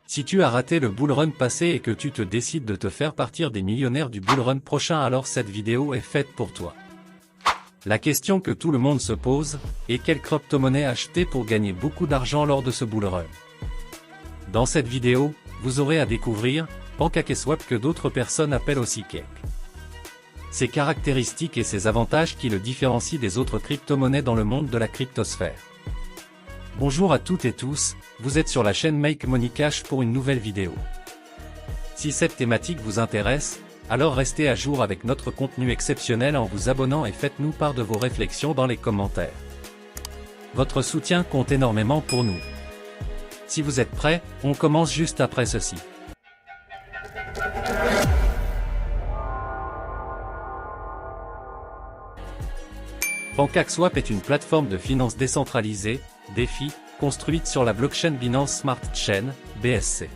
Si tu as raté le bull run passé et que tu te décides de te faire partir des millionnaires du bull run prochain, alors cette vidéo est faite pour toi. La question que tout le monde se pose est quelle crypto-monnaie acheter pour gagner beaucoup d'argent lors de ce bull run. Dans cette vidéo, vous aurez à découvrir PancakeSwap, que d'autres personnes appellent aussi Cake. Ses caractéristiques et ses avantages qui le différencient des autres crypto-monnaies dans le monde de la cryptosphère. Bonjour à toutes et tous, vous êtes sur la chaîne Make Money Cash pour une nouvelle vidéo. Si cette thématique vous intéresse, alors restez à jour avec notre contenu exceptionnel en vous abonnant et faites-nous part de vos réflexions dans les commentaires. Votre soutien compte énormément pour nous. Si vous êtes prêts, on commence juste après ceci. PancakeSwap est une plateforme de finance décentralisée, DeFi, construite sur la blockchain Binance Smart Chain, BSC.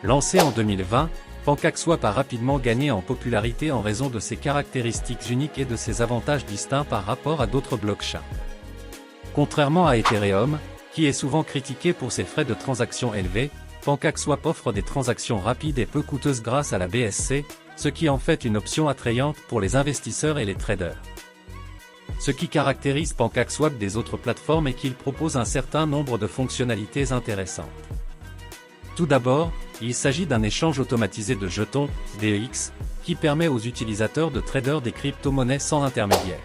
Lancé en 2020, PancakeSwap a rapidement gagné en popularité en raison de ses caractéristiques uniques et de ses avantages distincts par rapport à d'autres blockchains. Contrairement à Ethereum, qui est souvent critiqué pour ses frais de transaction élevés, PancakeSwap offre des transactions rapides et peu coûteuses grâce à la BSC, ce qui en fait une option attrayante pour les investisseurs et les traders. Ce qui caractérise PancakeSwap des autres plateformes est qu'il propose un certain nombre de fonctionnalités intéressantes. Tout d'abord, il s'agit d'un échange automatisé de jetons, DEX, qui permet aux utilisateurs de trader des crypto-monnaies sans intermédiaire.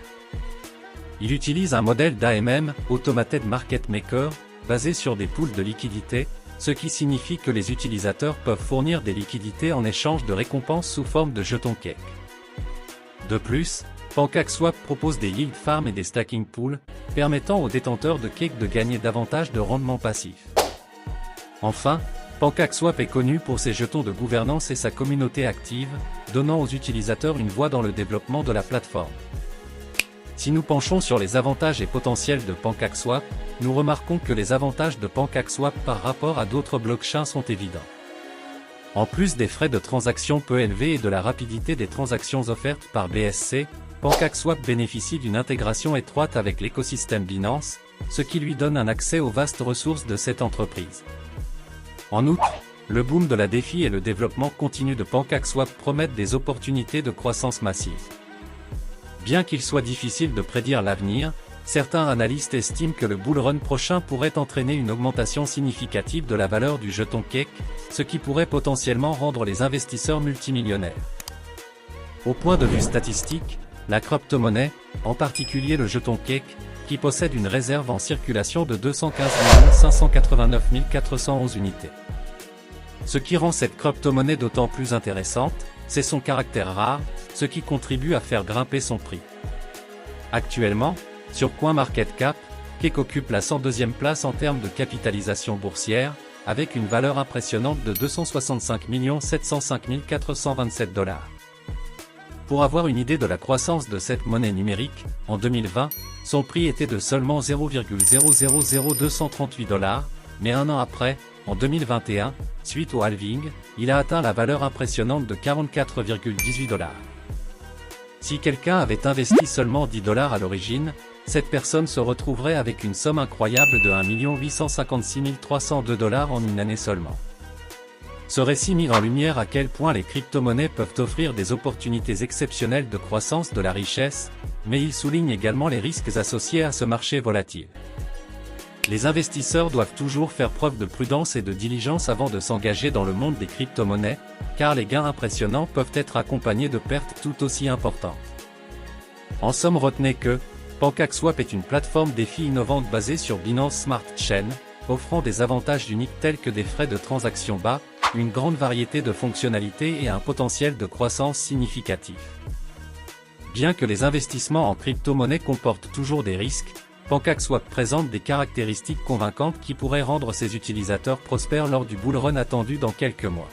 Il utilise un modèle d'AMM, Automated Market Maker, basé sur des pools de liquidités, ce qui signifie que les utilisateurs peuvent fournir des liquidités en échange de récompenses sous forme de jetons Cake. De plus, PancakeSwap propose des yield farms et des stacking pools, permettant aux détenteurs de Cake de gagner davantage de rendement passif. Enfin, PancakeSwap est connu pour ses jetons de gouvernance et sa communauté active, donnant aux utilisateurs une voix dans le développement de la plateforme. Si nous penchons sur les avantages et potentiels de PancakeSwap, nous remarquons que les avantages de PancakeSwap par rapport à d'autres blockchains sont évidents. En plus des frais de transaction peu élevés et de la rapidité des transactions offertes par BSC, PancakeSwap bénéficie d'une intégration étroite avec l'écosystème Binance, ce qui lui donne un accès aux vastes ressources de cette entreprise. En outre, le boom de la DeFi et le développement continu de PancakeSwap promettent des opportunités de croissance massive. Bien qu'il soit difficile de prédire l'avenir, certains analystes estiment que le bull run prochain pourrait entraîner une augmentation significative de la valeur du jeton Cake, ce qui pourrait potentiellement rendre les investisseurs multimillionnaires. Au point de vue statistique, la crypto-monnaie, en particulier le jeton Cake, qui possède une réserve en circulation de 215 589 411 unités. Ce qui rend cette crypto-monnaie d'autant plus intéressante, c'est son caractère rare, ce qui contribue à faire grimper son prix. Actuellement, sur CoinMarketCap, Cake occupe la 102e place en termes de capitalisation boursière, avec une valeur impressionnante de 265 705 427 $. Pour avoir une idée de la croissance de cette monnaie numérique, en 2020, son prix était de seulement 0,000238 $, mais un an après, en 2021, suite au halving, il a atteint la valeur impressionnante de 44,18 $. Si quelqu'un avait investi seulement 10 $ à l'origine, cette personne se retrouverait avec une somme incroyable de 1 856 302 $ en une année seulement. Ce récit met en lumière à quel point les crypto-monnaies peuvent offrir des opportunités exceptionnelles de croissance de la richesse, mais il souligne également les risques associés à ce marché volatile. Les investisseurs doivent toujours faire preuve de prudence et de diligence avant de s'engager dans le monde des crypto-monnaies, car les gains impressionnants peuvent être accompagnés de pertes tout aussi importantes. En somme, retenez que PancakeSwap est une plateforme DeFi innovante basée sur Binance Smart Chain, offrant des avantages uniques tels que des frais de transaction bas, une grande variété de fonctionnalités et un potentiel de croissance significatif. Bien que les investissements en crypto-monnaie comportent toujours des risques, PancakeSwap présente des caractéristiques convaincantes qui pourraient rendre ses utilisateurs prospères lors du bull run attendu dans quelques mois.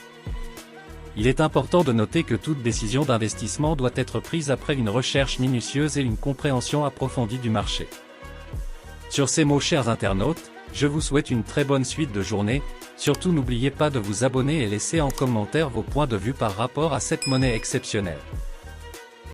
Il est important de noter que toute décision d'investissement doit être prise après une recherche minutieuse et une compréhension approfondie du marché. Sur ces mots, chers internautes, je vous souhaite une très bonne suite de journée. Surtout n'oubliez pas de vous abonner et laisser en commentaire vos points de vue par rapport à cette monnaie exceptionnelle.